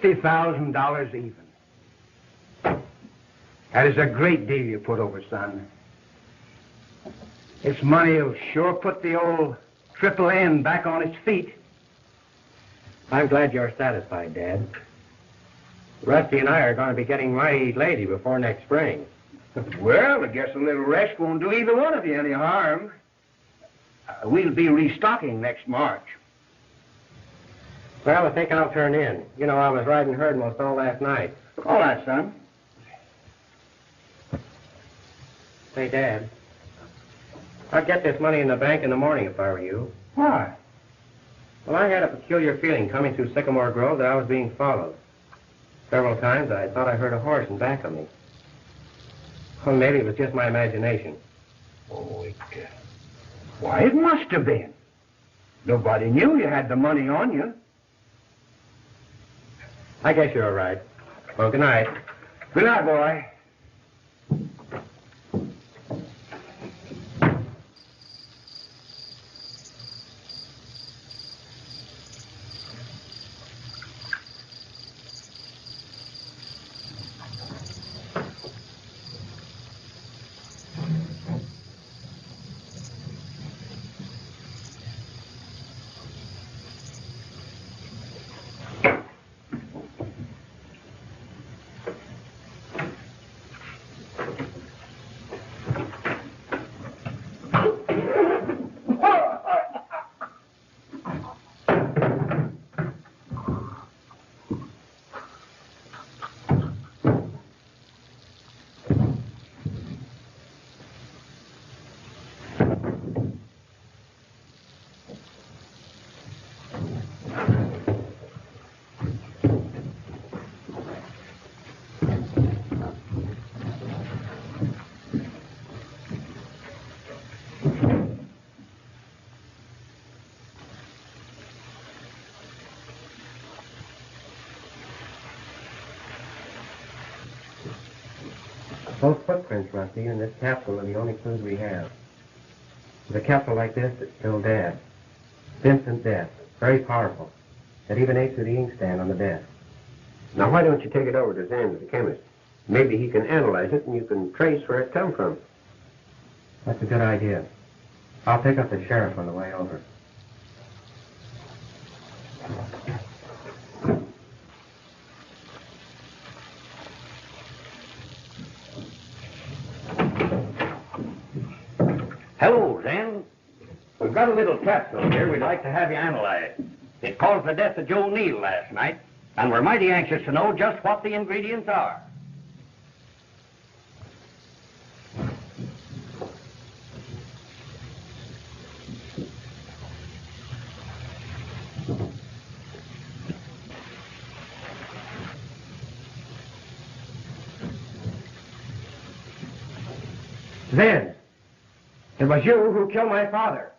$60,000 even. That is a great deal you put over, son. This money will sure put the old Triple N back on its feet. I'm glad you're satisfied, Dad. Rusty and I are going to be getting mighty lazy before next spring. Well, I guess a little rest won't do either one of you any harm. We'll be restocking next March. Well, I think I'll turn in. You know, I was riding herd most all last night. All right, son. Say, Dad, I'd get this money in the bank in the morning if I were you. Why? Well, I had a peculiar feeling coming through Sycamore Grove that I was being followed. Several times I thought I heard a horse in back of me. Well, maybe it was just my imagination. Oh, why, it must have been. Nobody knew you had the money on you. I guess you're right. Well, good night. Good night, boy. Those footprints, Rusty, and this capsule are the only clues we have. With a capsule like this, it's still dead. Instant death. Very powerful. It even ate through the inkstand on the desk. Now, why don't you take it over to Sam, the chemist? Maybe he can analyze it and you can trace where it come from. That's a good idea. I'll pick up the sheriff on the way over. Hello, Sam. We've got a little capsule here we'd like to have you analyze. It caused the death of Joe Neal last night, and we're mighty anxious to know just what the ingredients are. Then, it was you who killed my father.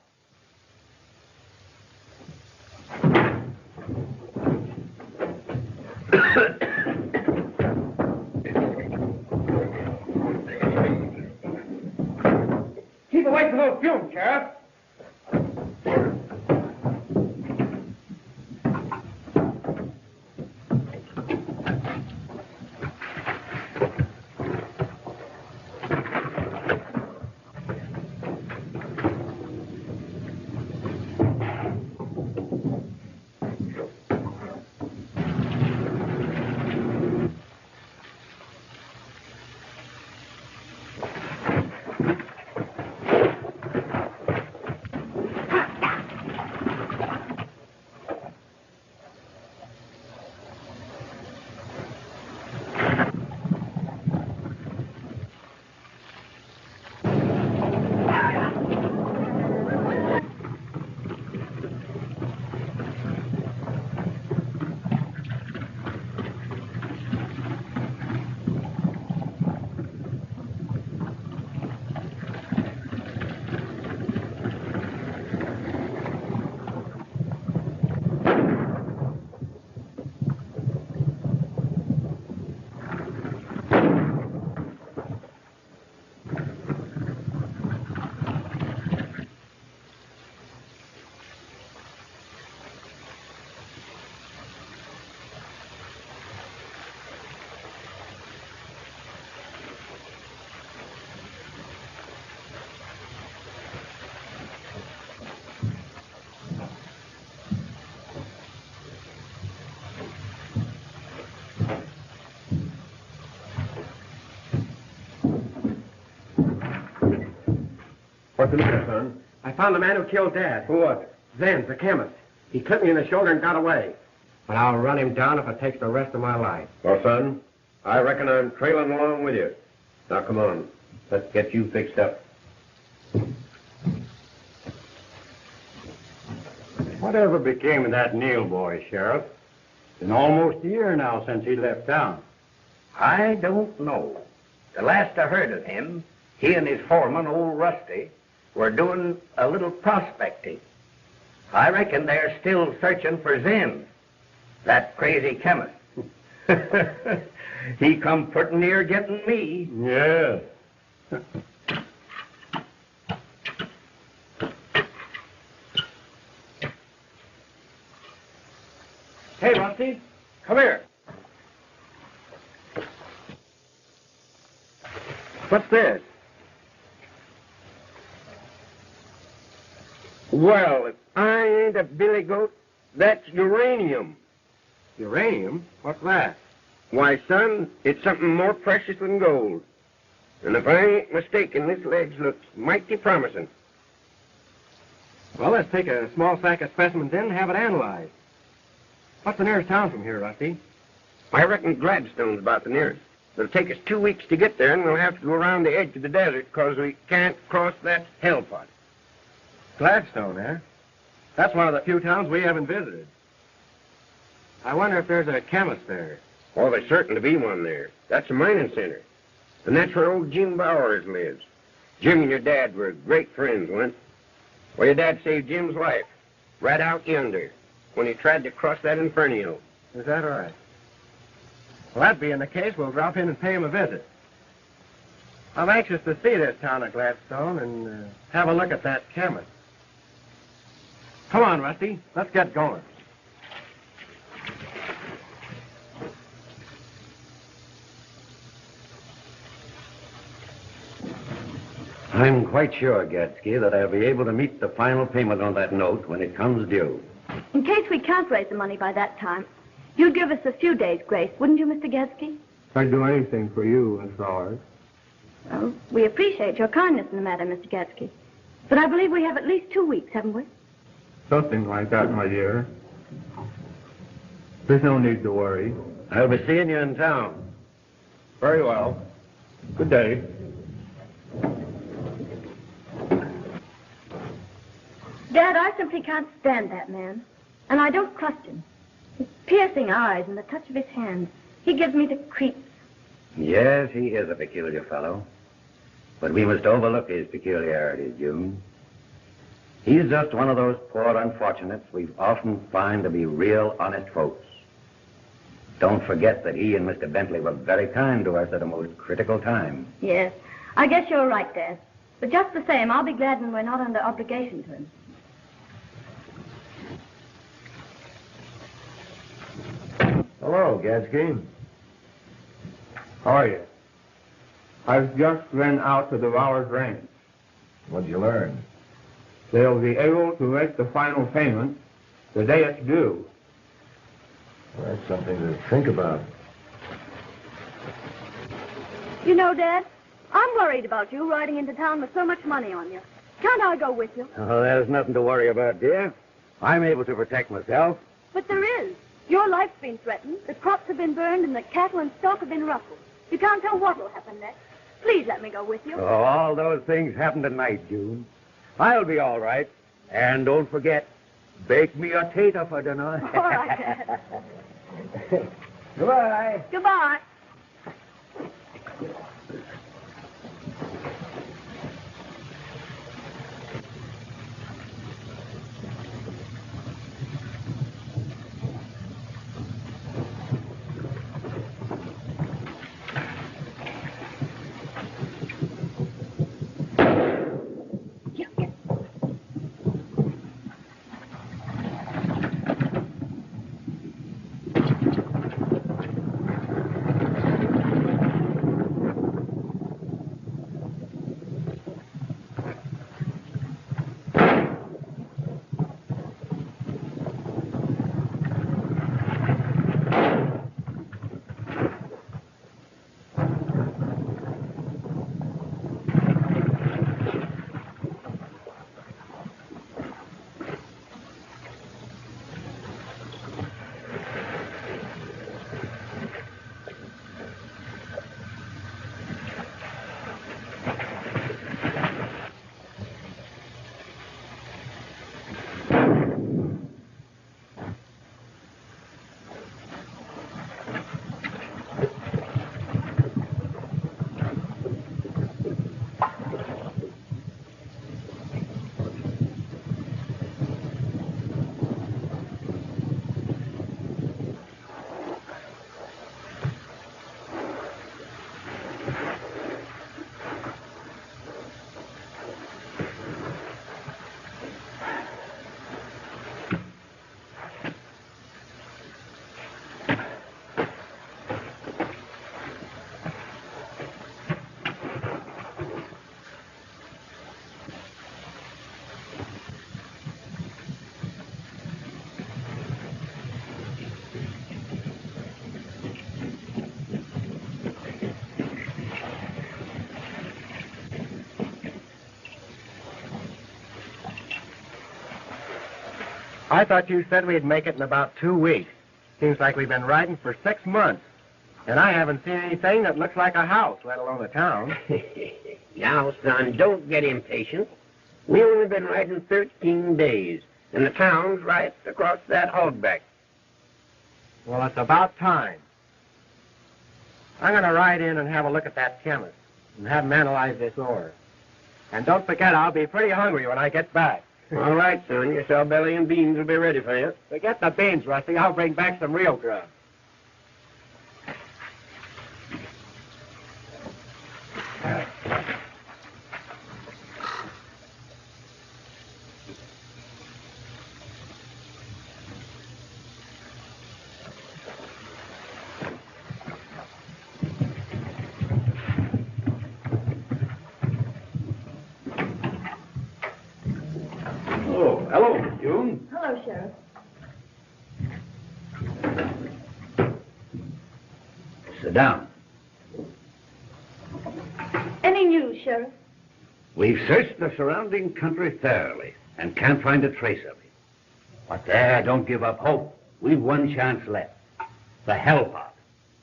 Keep away from those fumes, Sheriff. What's the matter, son? I found the man who killed Dad. Who was it? Zenz, the chemist. He clipped me in the shoulder and got away. But I'll run him down if it takes the rest of my life. Well, son, I reckon I'm trailing along with you. Now, come on. Let's get you fixed up. Whatever became of that Neal boy, Sheriff? It's been almost a year now since he left town. I don't know. The last I heard of him, he and his foreman, old Rusty, were doing a little prospecting. I reckon they're still searching for Zen, that crazy chemist. He come pretty near getting me. Yeah. Hey, Rusty, come here. What's this? Well, if I ain't a billy goat, that's uranium. Uranium? What's that? Why, son, it's something more precious than gold. And if I ain't mistaken, this ledge looks mighty promising. Well, let's take a small sack of specimens in and have it analyzed. What's the nearest town from here, Rusty? I reckon Gladstone's about the nearest. It'll take us 2 weeks to get there, and we'll have to go around the edge of the desert because we can't cross that hell pot. Gladstone, eh? That's one of the few towns we haven't visited. I wonder if there's a chemist there. Oh, there's certain to be one there. That's a mining center. And that's where old Jim Bowers lives. Jim and your dad were great friends once. Well, your dad saved Jim's life right out yonder when he tried to cross that inferno. Is that right? Well, that being the case, we'll drop in and pay him a visit. I'm anxious to see this town of Gladstone and have a look at that chemist. Come on, Rusty. Let's get going. I'm quite sure, Gadsky, that I'll be able to meet the final payment on that note when it comes due. In case we can't raise the money by that time, you'd give us a few days' grace, wouldn't you, Mr. Gadsky? I'd do anything for you, Miss Flowers. Well, we appreciate your kindness in the matter, Mr. Gadsky. But I believe we have at least 2 weeks, haven't we? Something like that, my dear. There's no need to worry. I'll be seeing you in town. Very well. Good day. Dad, I simply can't stand that man. And I don't trust him. His piercing eyes and the touch of his hands. He gives me the creeps. Yes, he is a peculiar fellow. But we must overlook his peculiarities, June. He's just one of those poor unfortunates we often find to be real honest folks. Don't forget that he and Mr. Bentley were very kind to us at a most critical time. Yes, I guess you're right, Dad. But just the same, I'll be glad when we're not under obligation to him. Hello, Gadsky. How are you? I've just been out to the Bowers Ranch. What'd you learn? They'll be able to make the final payment the day it's due. Well, that's something to think about. You know, Dad, I'm worried about you riding into town with so much money on you. Can't I go with you? Oh, there's nothing to worry about, dear. I'm able to protect myself. But there is. Your life's been threatened, the crops have been burned, and the cattle and stock have been ruffled. You can't tell what will happen next. Please let me go with you. Oh, all those things happen tonight, June. I'll be all right. And don't forget, bake me a tater for dinner. All right, Dad. Goodbye. Goodbye. I thought you said we'd make it in about 2 weeks. Seems like we've been riding for 6 months. And I haven't seen anything that looks like a house, let alone a town. Now, son, don't get impatient. We only been riding 13 days, and the town's right across that hogback. Well, it's about time. I'm going to ride in and have a look at that chemist and have him analyze this ore. And don't forget, I'll be pretty hungry when I get back. All right, son. Your cellbelly and beans will be ready for you. Forget the beans, Rusty. I'll bring back some real grub. Oh, hello, Miss June. Hello, Sheriff. Sit down. Any news, Sheriff? We've searched the surrounding country thoroughly and can't find a trace of it. But there, don't give up hope. We've one chance left. The hell pot.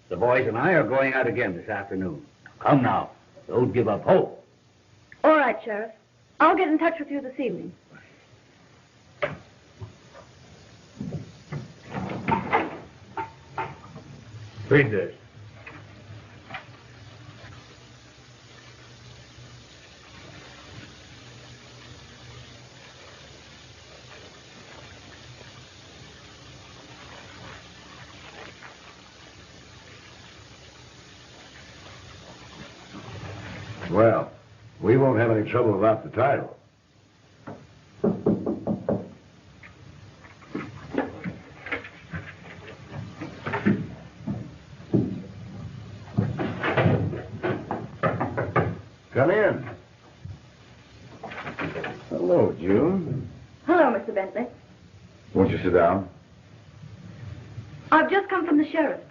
The boys and I are going out again this afternoon. Come now. Don't give up hope. All right, Sheriff. I'll get in touch with you this evening. Read this. Well, we won't have any trouble about the title. Come in. Hello, June. Hello, Mr. Bentley. Won't you sit down? I've just come from the sheriff.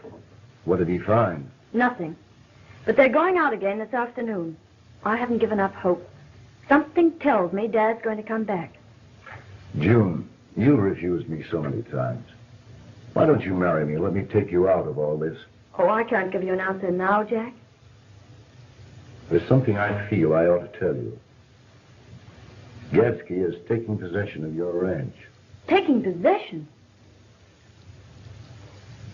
What did he find? Nothing. But they're going out again this afternoon. I haven't given up hope. Something tells me Dad's going to come back. June, you refused me so many times. Why don't you marry me? Let me take you out of all this. Oh, I can't give you an answer now, Jack. There's something I feel I ought to tell you. Gadsky is taking possession of your ranch. Taking possession?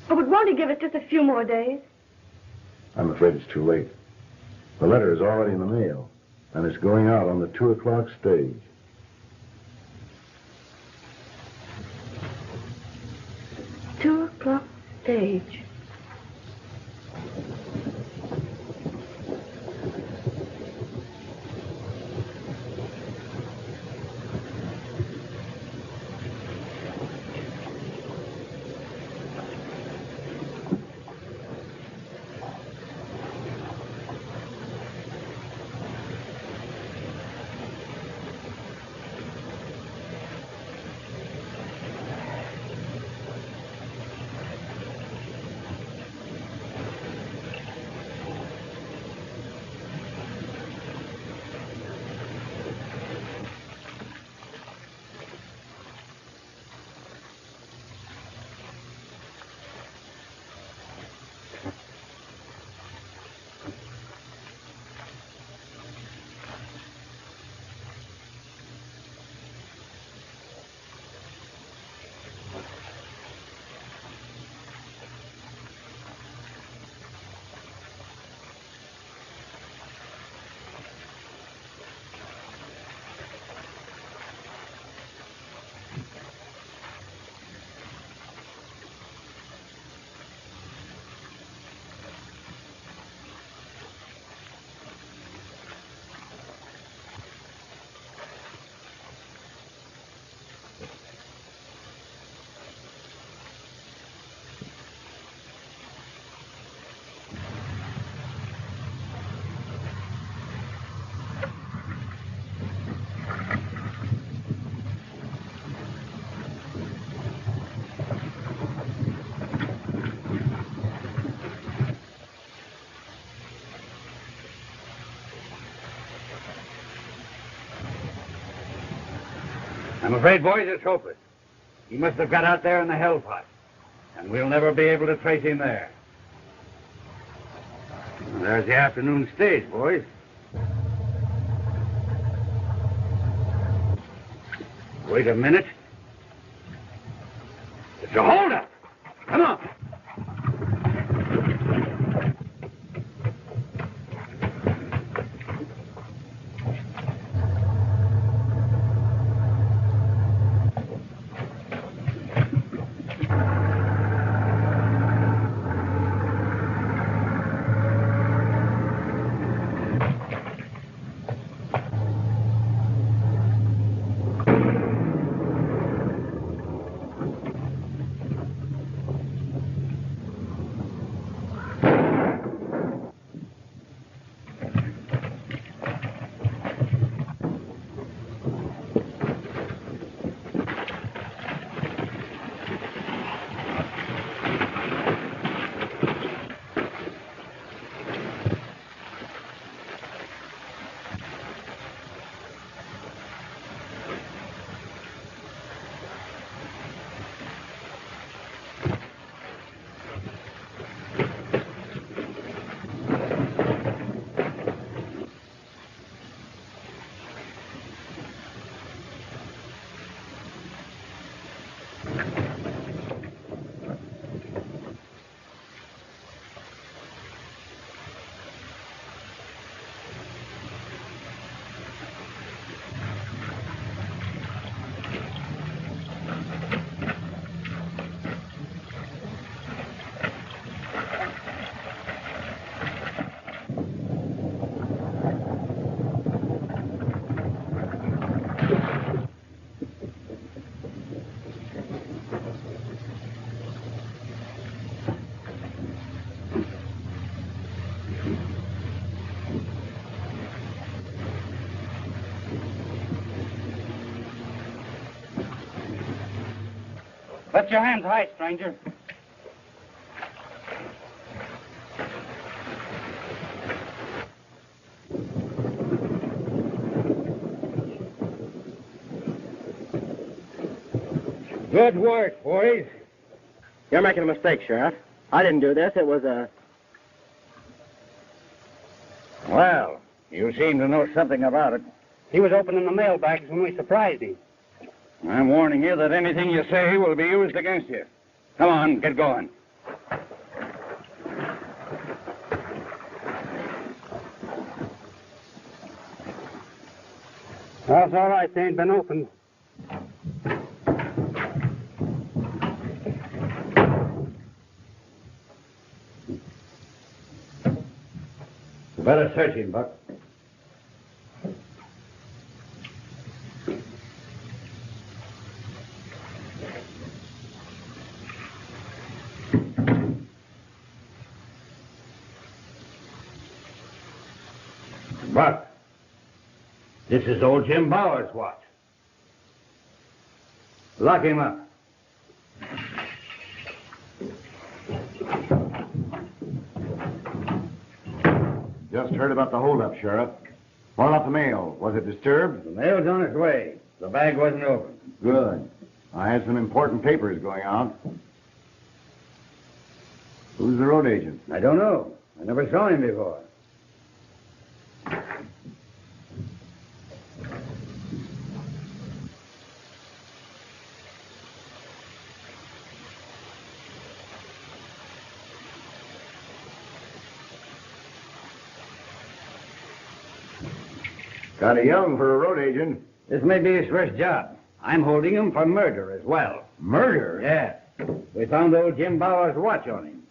Oh, but won't he give us just a few more days? I'm afraid it's too late. The letter is already in the mail, and it's going out on the 2 o'clock stage. Two o'clock stage. I'm afraid, boys, it's hopeless. He must have got out there in the hell pot, and we'll never be able to trace him there. Well, there's the afternoon stage, boys. Wait a minute. It's a holdup. Come on. Put your hands high, stranger. Good work, boys. You're making a mistake, Sheriff. I didn't do this. It was a... Well, you seem to know something about it. He was opening the mailbags when we surprised him. I'm warning you that anything you say will be used against you. Come on, get going. That's all right. They ain't been opened. Better search him, Buck. Buck, this is old Jim Bauer's watch. Lock him up. Just heard about the holdup, Sheriff. What about the mail? Was it disturbed? The mail's on its way. The bag wasn't open. Good. I had some important papers going out. Who's the road agent? I don't know. I never saw him before. Kind of young for a road agent. This may be his first job. I'm holding him for murder as well. Murder? Yeah. We found old Jim Bauer's watch on him.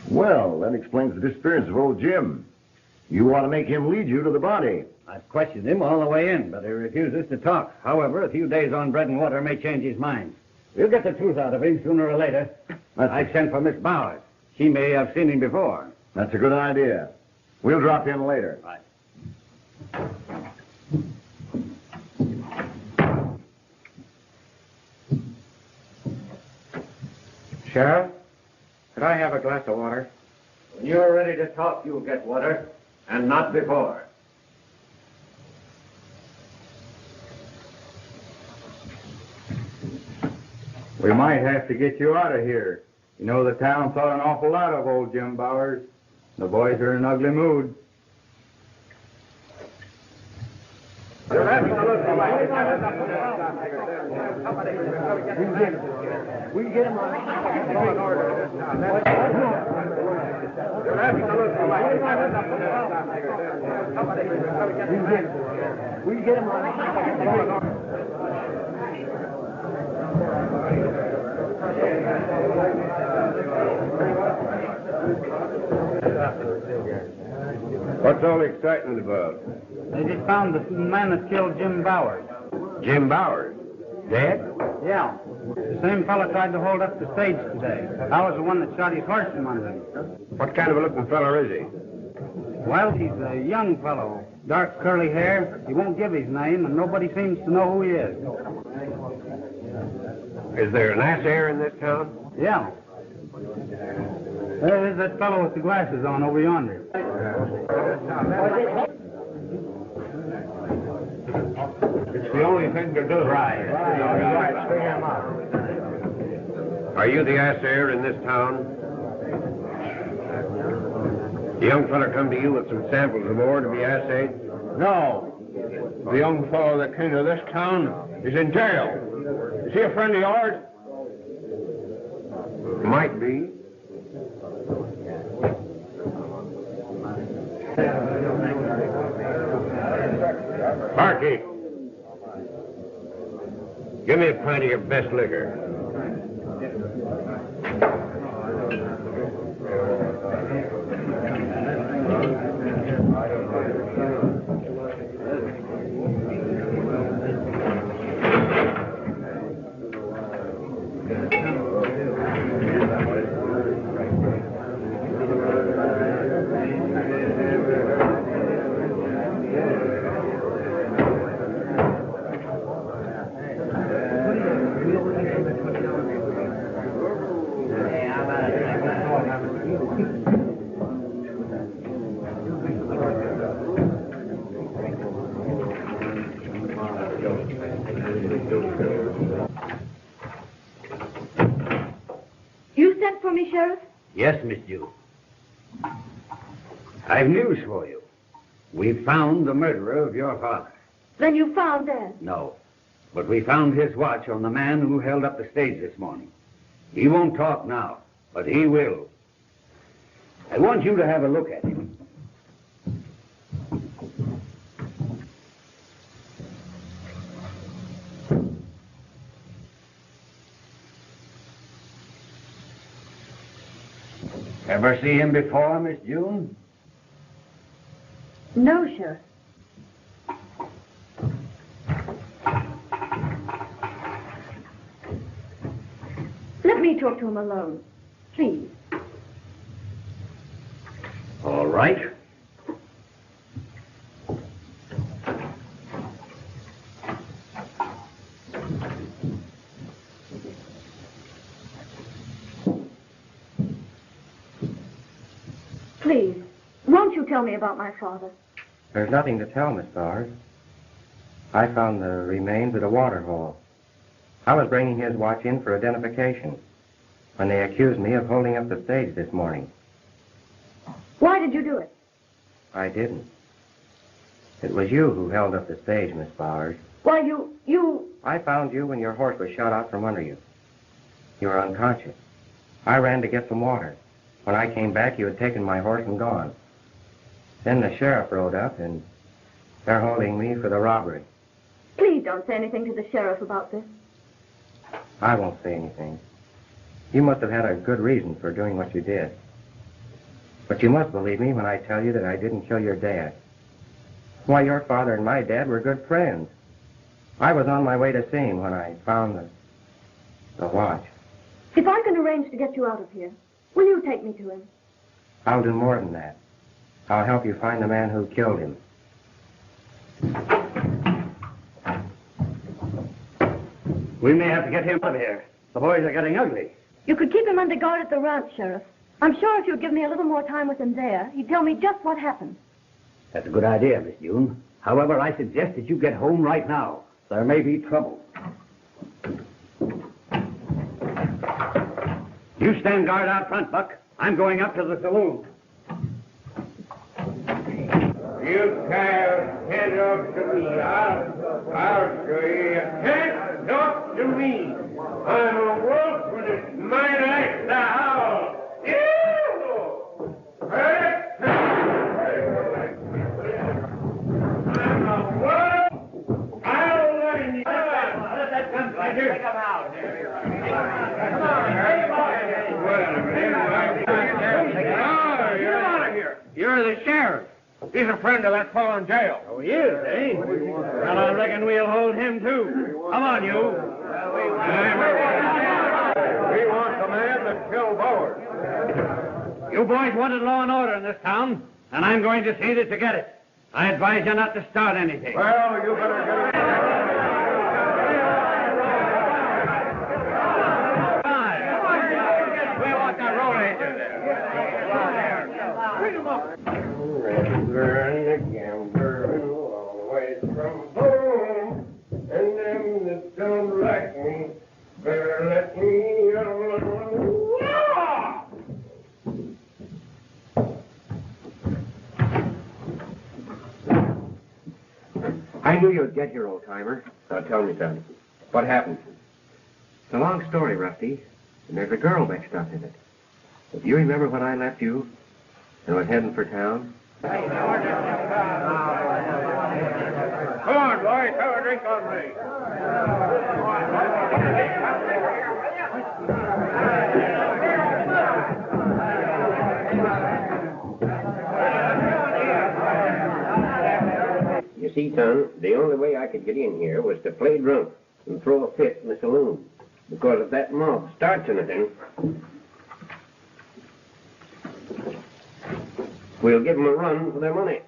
Well, that explains the disappearance of old Jim. You want to make him lead you to the body. I've questioned him all the way in, but he refuses to talk. However, a few days on bread and water may change his mind. We'll get the truth out of him sooner or later. I sent for Miss Bowers. She may have seen him before. That's a good idea. We'll drop in later. Right. Sheriff, could I have a glass of water? When you're ready to talk, you'll get water, and not before. We might have to get you out of here. You know, the town thought an awful lot of old Jim Bowers. The boys are in an ugly mood. We can get him on. We can get him on. What's all the excitement about? They just found the man that killed Jim Bowers. Jim Bowers? Dead? Yeah. The same fellow tried to hold up the stage today. I was the one that shot his horse from under him. What kind of a looking fellow is he? Well, he's a young fellow. Dark curly hair. He won't give his name, and nobody seems to know who he is. Is there an ass heir in this town? Yeah. There's that fellow with the glasses on over yonder. It's the only thing to do. Right. Are you the ass heir in this town? The young fella come to you with some samples of ore to be assayed? No. The young fellow that came to this town is in jail. Is he a friend of yours? Might be. Barkeep, give me a pint of your best liquor. You sent for me, Sheriff? Yes, Miss June. I've news for you. We found the murderer of your father. Then you found Dad. No. But we found his watch on the man who held up the stage this morning. He won't talk now, but he will. I want you to have a look at him. Ever see him before, Miss June? No, Sheriff. Let me talk to him alone, please. All right. Please, won't you tell me about my father? There's nothing to tell, Miss Bowers. I found the remains at a water hole. I was bringing his watch in for identification when they accused me of holding up the stage this morning. Why did you do it? I didn't. It was you who held up the stage, Miss Bowers. Why, you... I found you when your horse was shot out from under you. You were unconscious. I ran to get some water. When I came back, you had taken my horse and gone. Then the sheriff rode up, and they're holding me for the robbery. Please don't say anything to the sheriff about this. I won't say anything. You must have had a good reason for doing what you did. But you must believe me when I tell you that I didn't kill your dad. Why, your father and my dad were good friends. I was on my way to see him when I found the watch. If I can arrange to get you out of here, will you take me to him? I'll do more than that. I'll help you find the man who killed him. We may have to get him out of here. The boys are getting ugly. You could keep him under guard at the ranch, Sheriff. I'm sure if you'd give me a little more time with him there, he'd tell me just what happened. That's a good idea, Miss June. However, I suggest that you get home right now. There may be trouble. You stand guard out front, Buck. I'm going up to the saloon. You can't head up to me. I'll show you. You can't talk to me. I'm a wolf and it's my right to howl. I'm a wolf. I'll learn you. Let that gun right here. Take him out. Come on, Get out of here. You're the sheriff. He's a friend of that fellow in jail. Oh, he is, eh? Well, I reckon we'll hold him, too. Come on, you. We want the man that killed Bowers. You boys wanted law and order in this town, and I'm going to see that you get it. I advise you not to start anything. Well, you better get it. We want that road agent there. And the gambler always from home, and them that don't like me better let me alone. I knew you'd get here, old-timer. Now tell me, Tom, What happened? It's a long story, Rusty, and there's a girl mixed up in it. If you remember when I left you and was heading for town? come on, boys, have a drink on me. You see, son, the only way I could get in here was to play drunk and throw a fit in the saloon. Because if that mob starts anything, we'll give them a run for their money.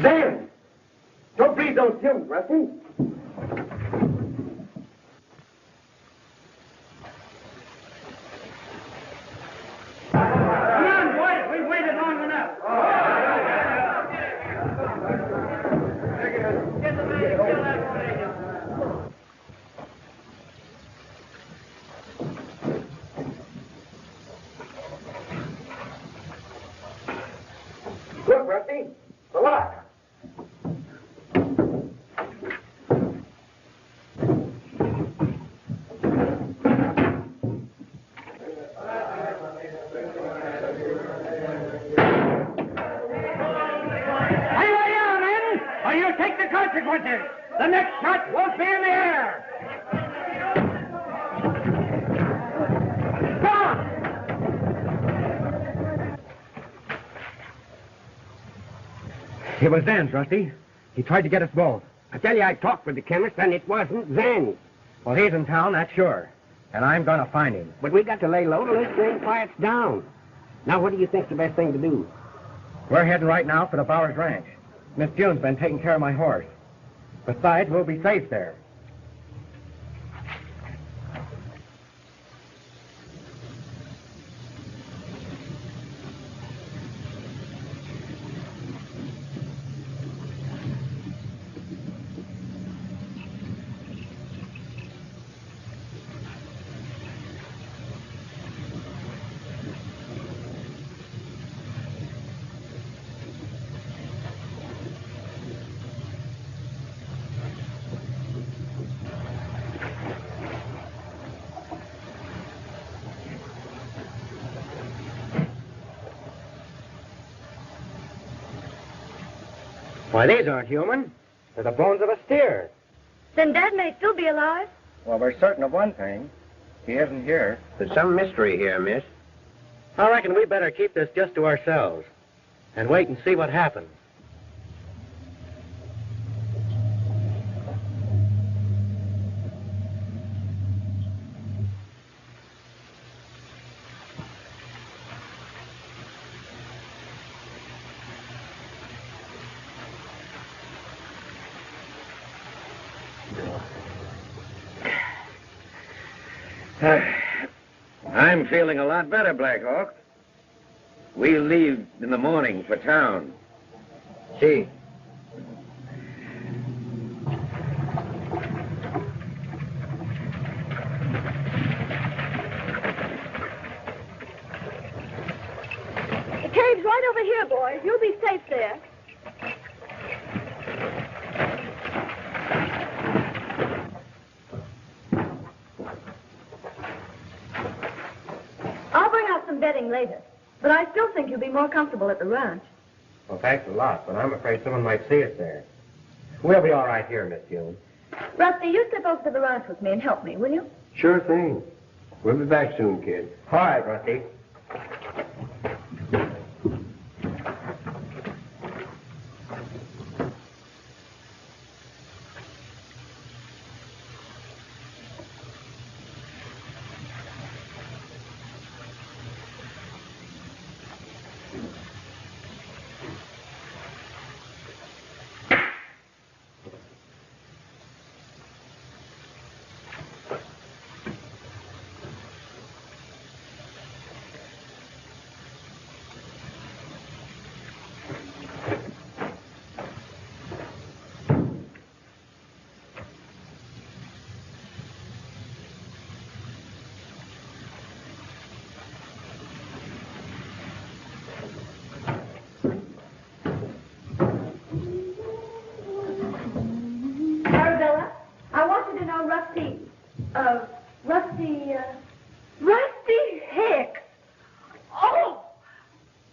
Dan! Please don't kill me, Rusty. Come on, boys. We've waited long enough. Get the man to kill that road agent. Look, Rusty, the lock. Consequences. The next shot won't be in the air. Come on. It was Dan's, Rusty. He tried to get us both. I tell you, I talked with the chemist, and it wasn't Zen. Well, he's in town, that's sure. And I'm going to find him. But we got to lay low till this thing quiets down. Now, what do you think's the best thing to do? We're heading right now for the Bowers Ranch. Miss June's been taking care of my horse. Besides, we'll be safe there. Why, these aren't human. They're the bones of a steer. Then Dad may still be alive. Well, we're certain of one thing. He isn't here. There's some mystery here, miss. I reckon we better keep this just to ourselves and wait and see what happens. I'm feeling a lot better, Black Hawk. We'll leave in the morning for town. See. The cave's right over here, boys. You'll be safe there. I'll bring out some bedding later, but I still think you'll be more comfortable at the ranch. Well, thanks a lot, but I'm afraid someone might see us there. We'll be all right here, Miss June. Rusty, you slip over to the ranch with me and help me, will you? Sure thing. We'll be back soon, kid. All right, Rusty. Rusty Hicks. Oh!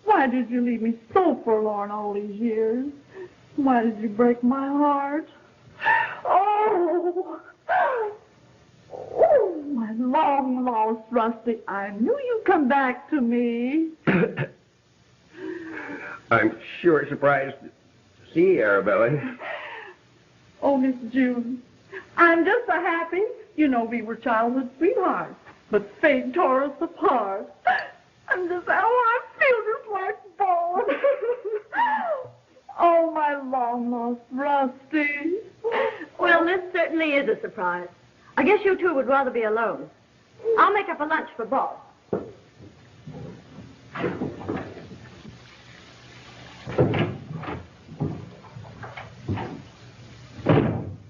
Why did you leave me so forlorn all these years? Why did you break my heart? Oh! Oh, my long lost Rusty. I knew you'd come back to me. I'm sure surprised to see you, Arabella. Oh, Miss June, I'm just so happy. You know, we were childhood sweethearts, but fate tore us apart. I'm just, I feel just like bone. Oh, my long lost Rusty. Well, this certainly is a surprise. I guess you two would rather be alone. I'll make up a lunch for Bob.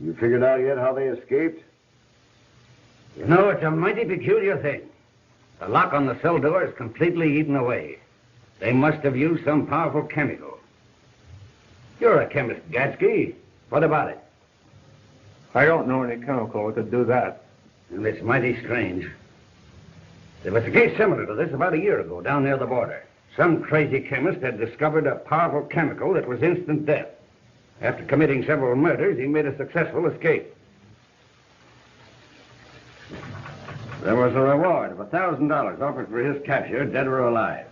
You figured out yet how they escaped? You know, it's a mighty peculiar thing. The lock on the cell door is completely eaten away. They must have used some powerful chemical. You're a chemist, Gatsky. What about it? I don't know any chemical that could do that. And it's mighty strange. There was a case similar to this about a year ago down near the border. Some crazy chemist had discovered a powerful chemical that was instant death. After committing several murders, he made a successful escape. There was a reward of $1,000 offered for his capture, dead or alive.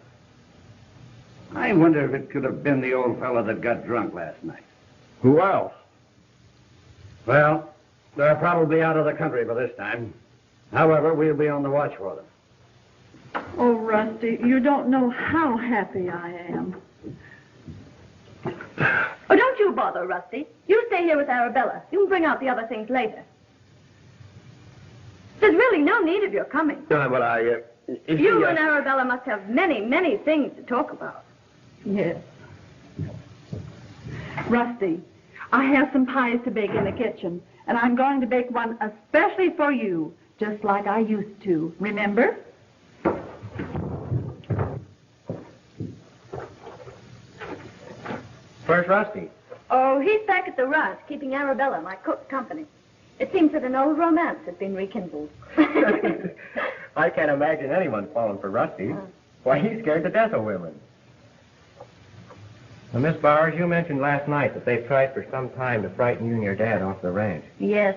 I wonder if it could have been the old fellow that got drunk last night. Who else? Well, they're probably out of the country by this time. However, we'll be on the watch for them. Oh, Rusty, you don't know how happy I am. Oh, don't you bother, Rusty. You stay here with Arabella. You can bring out the other things later. There's really no need of your coming. You and Arabella must have many, many things to talk about. Yes. Rusty, I have some pies to bake in the kitchen, and I'm going to bake one especially for you, just like I used to. Remember? Where's Rusty? Oh, he's back at the ranch, keeping Arabella, my cook, company. It seems that an old romance has been rekindled. I can't imagine anyone falling for Rusty. Why, he's scared to death of women. Now, Miss Bowers, you mentioned last night that they've tried for some time to frighten you and your dad off the ranch. Yes.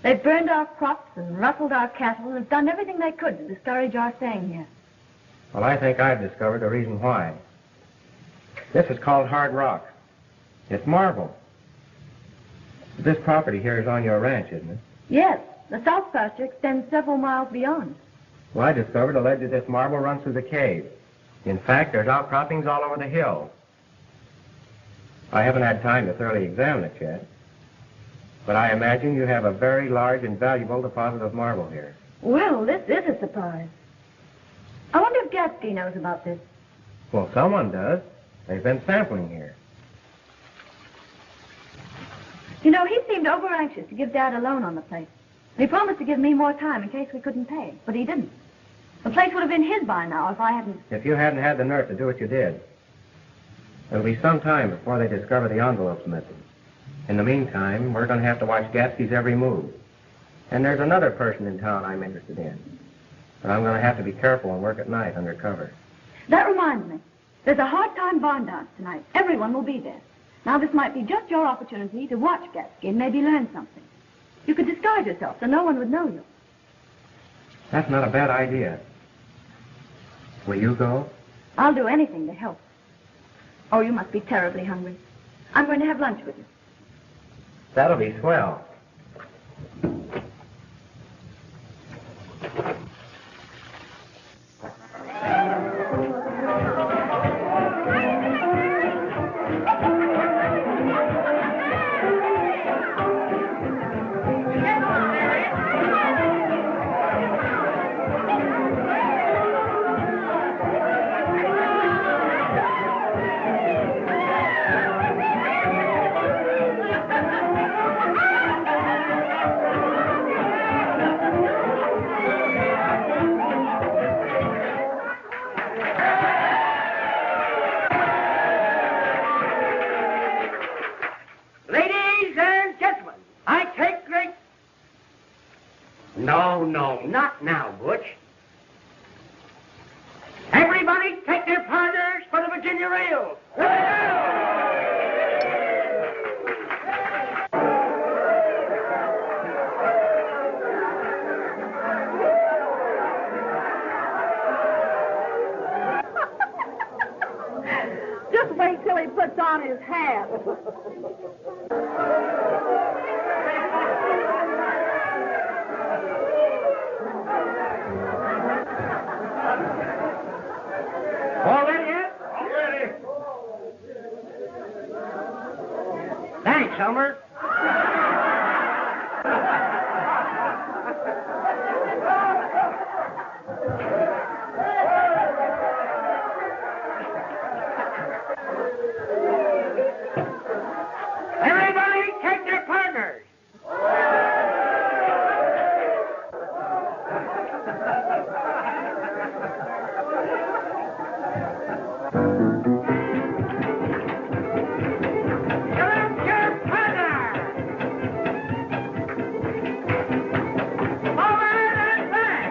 They've burned our crops and ruffled our cattle and have done everything they could to discourage our staying here. Well, I think I've discovered the reason why. This is called hard rock. It's marble. This property here is on your ranch, isn't it? Yes. The south pasture extends several miles beyond. Well, I discovered a ledge of this marble runs through the cave. In fact, there's outcroppings all over the hill. I haven't had time to thoroughly examine it yet, but I imagine you have a very large and valuable deposit of marble here. Well, this is a surprise. I wonder if Gatsby knows about this. Well, someone does. They've been sampling here. You know, he seemed over anxious to give Dad a loan on the place. He promised to give me more time in case we couldn't pay, but he didn't. The place would have been his by now if I hadn't... If you hadn't had the nerve to do what you did. It'll be some time before they discover the envelopes missing. In the meantime, we're going to have to watch Gatsby's every move. And there's another person in town I'm interested in. But I'm going to have to be careful and work at night under cover. That reminds me. There's a hard-time barn dance tonight. Everyone will be there. Now, this might be just your opportunity to watch Gatsby and maybe learn something. You could disguise yourself so no one would know you. That's not a bad idea. Will you go? I'll do anything to help. Oh, you must be terribly hungry. I'm going to have lunch with you. That'll be swell. No, not now, Butch. Everybody take their partners for the Virginia Rails. Just wait till he puts on his hat. All ready yet? All ready. Thanks, Elmer. Everybody take their partners. Select your partner. Forward and back.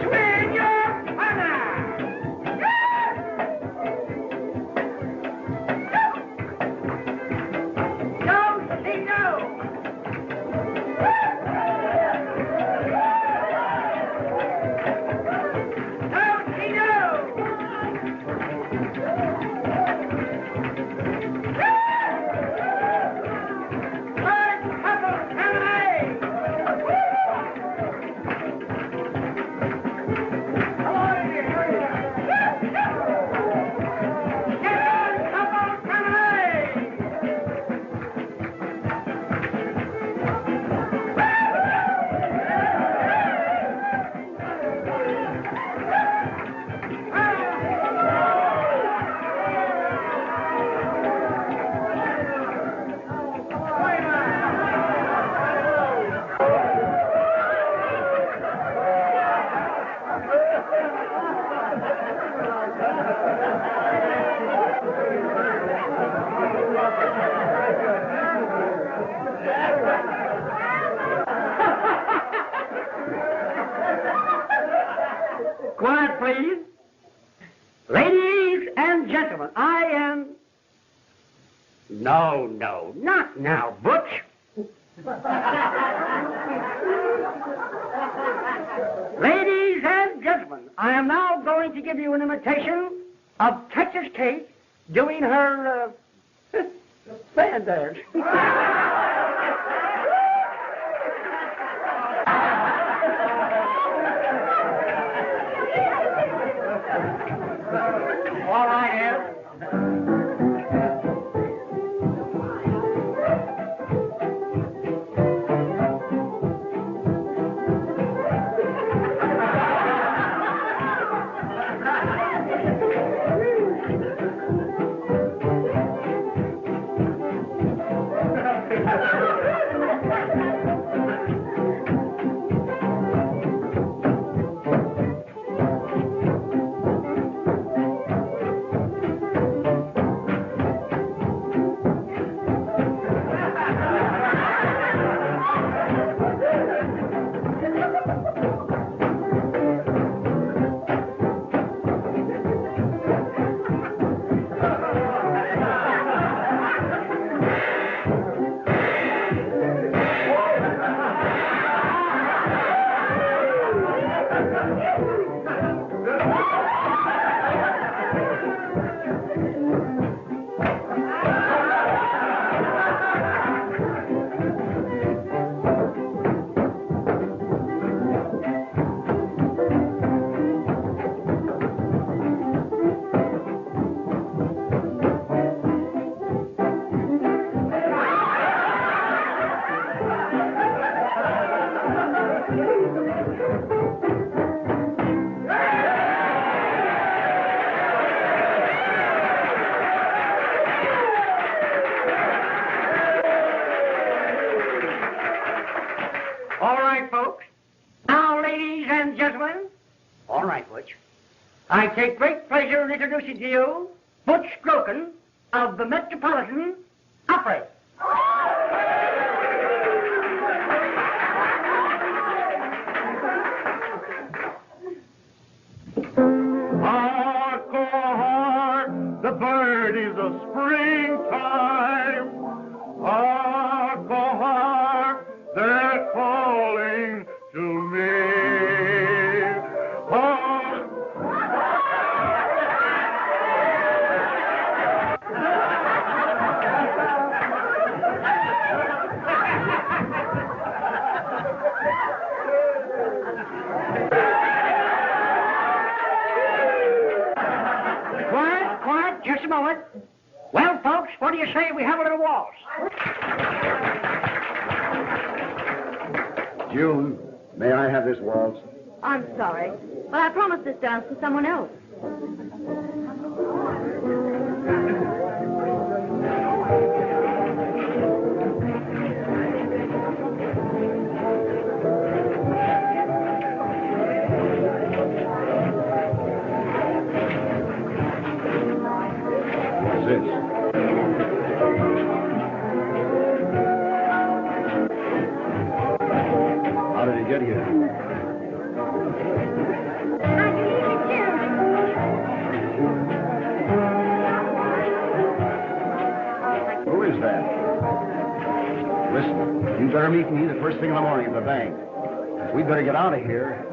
Swing your partner. Go, see, go. Go, see, go. First couple, terminate. Come on here, hurry up. Second couple, terminate. Quiet, please. Ladies and gentlemen, I am... No, not now, Butch. Ladies and gentlemen, I am now going to give you an imitation of Texas Kate doing her fan dance. All right, Ed. All right, folks. Now, ladies and gentlemen. All right, Butch. I take great pleasure in introducing to you Butch Groken of the Metropolitan Opera. Hark, oh, hark, the birdies of springtime. Hark, oh, hark, they're calling to me. Hark. Quiet, just a moment. Well, folks, what do you say we have a little waltz? June, may I have this waltz? I'm sorry, but I promised this dance to someone else. What's this? How did it get here? Who is that? Listen, you better meet me the first thing in the morning at the bank. We better get out of here.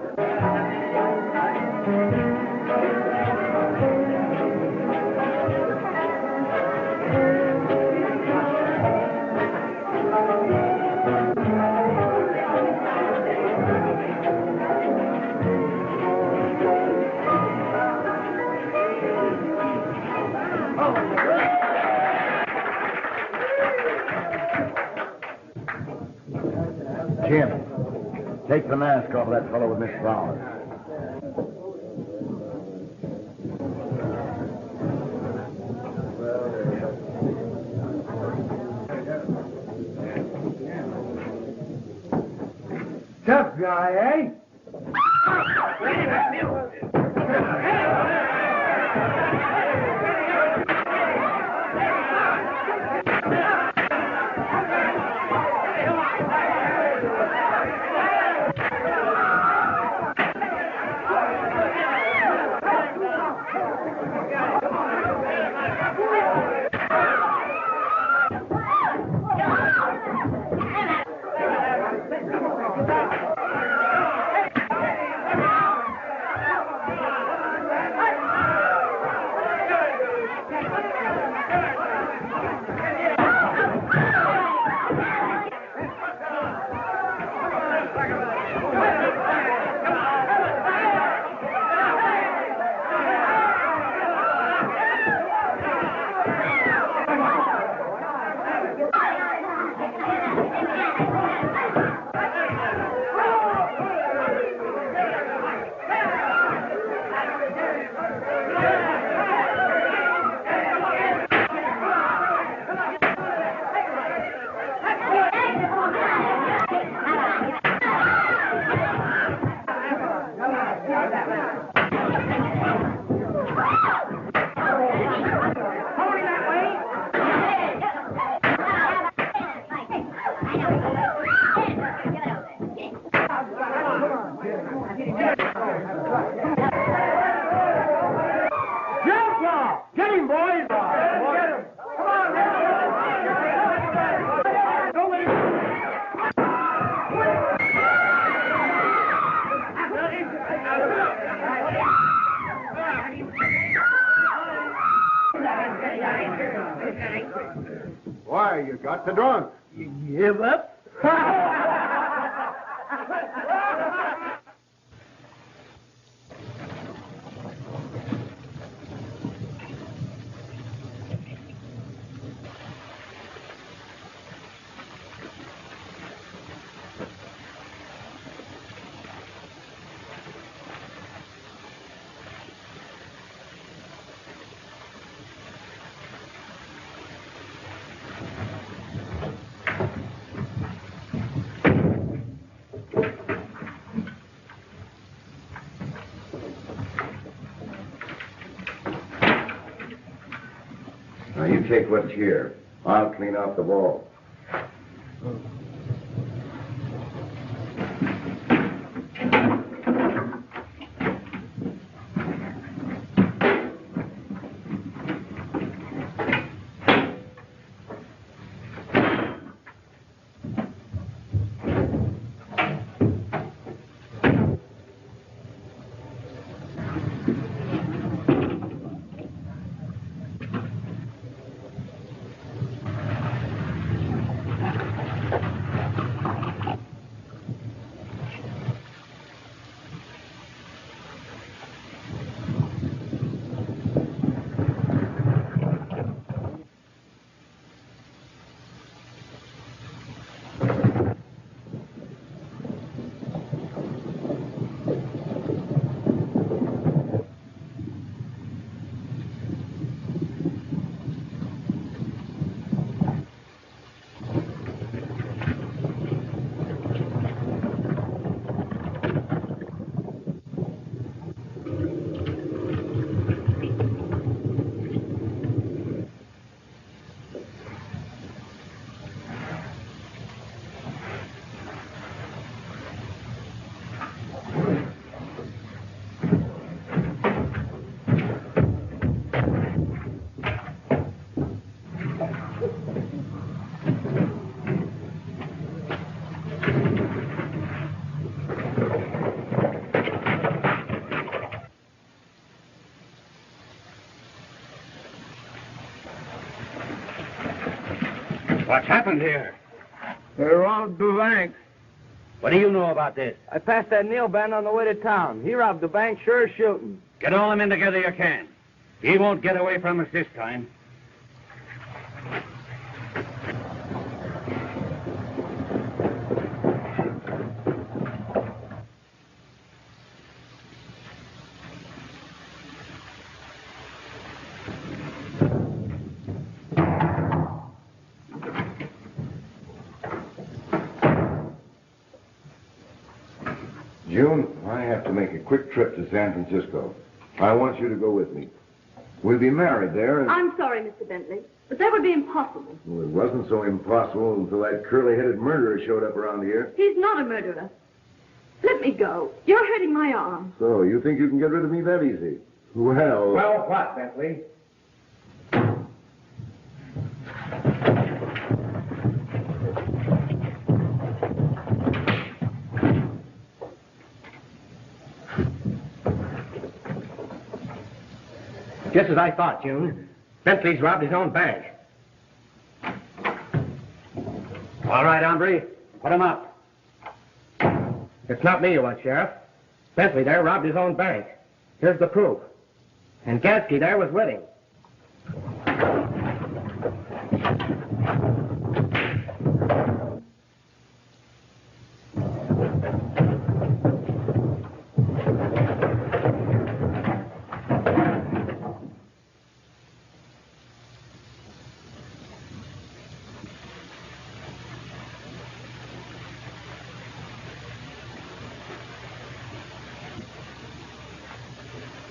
Jim, take the mask off of that fellow with Miss Flowers. Tough guy, eh? Get him, boys! Get him! Come on, don't let him... Got the drunk. You give up? Now, you take what's here. I'll clean off the wall. What's happened here? They robbed the bank. What do you know about this? I passed that Neal band on the way to town. He robbed the bank, sure as shooting. Get all the men together you can. He won't get away from us this time. June, I have to make a quick trip to San Francisco. I want you to go with me. We'll be married there. And... I'm sorry, Mr. Bentley, but that would be impossible. Well, it wasn't so impossible until that curly-headed murderer showed up around here. He's not a murderer. Let me go. You're hurting my arm. So, you think you can get rid of me that easy? Well... Well, what, Bentley? Just as I thought, June. Bentley's robbed his own bank. All right, hombre. Put him up. It's not me you want, Sheriff. Bentley there robbed his own bank. Here's the proof. And Gansky there was with him.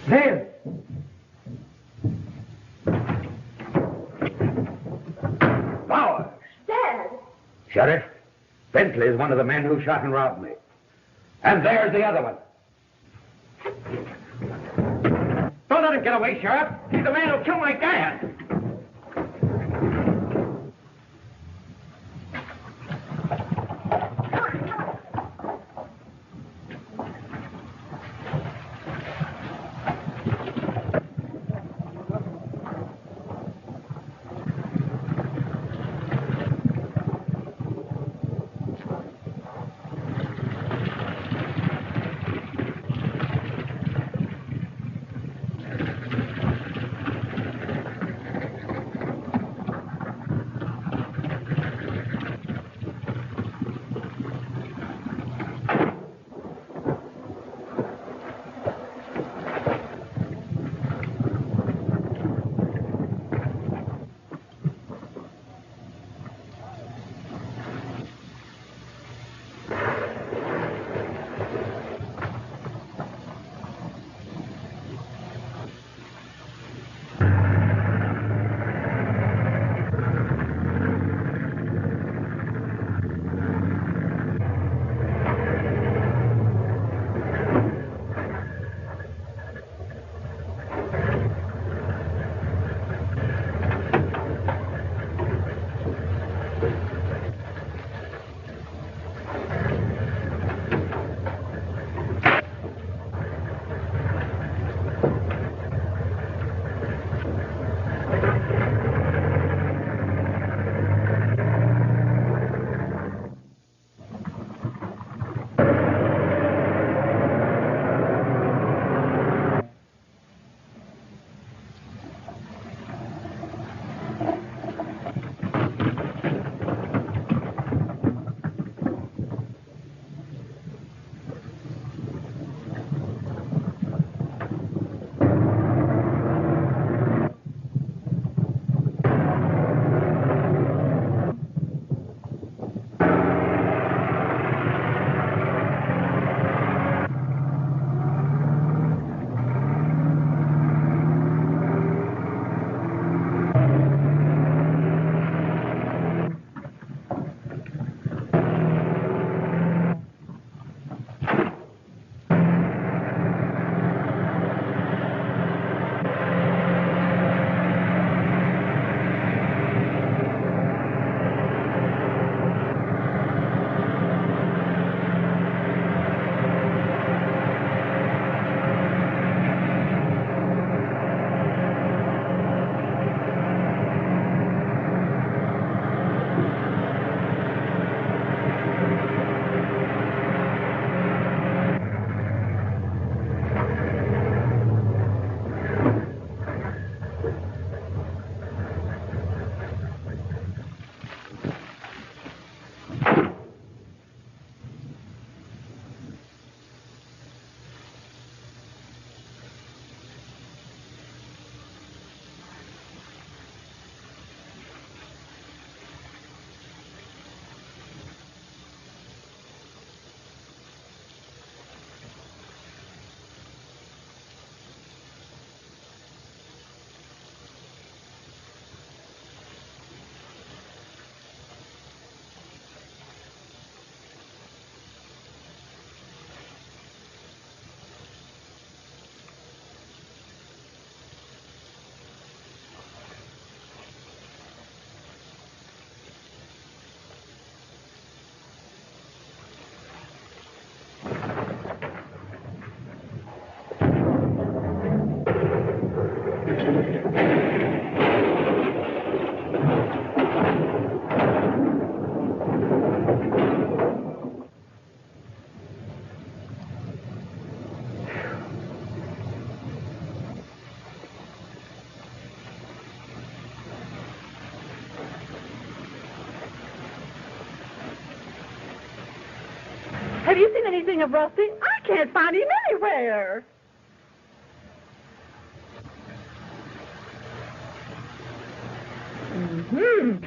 Neal! Bowers! Dad! Sheriff, Bentley is one of the men who shot and robbed me. And there's the other one. Don't let him get away, Sheriff. He's the man who killed my dad. Have you seen anything of Rusty? I can't find him anywhere. Mm-hmm.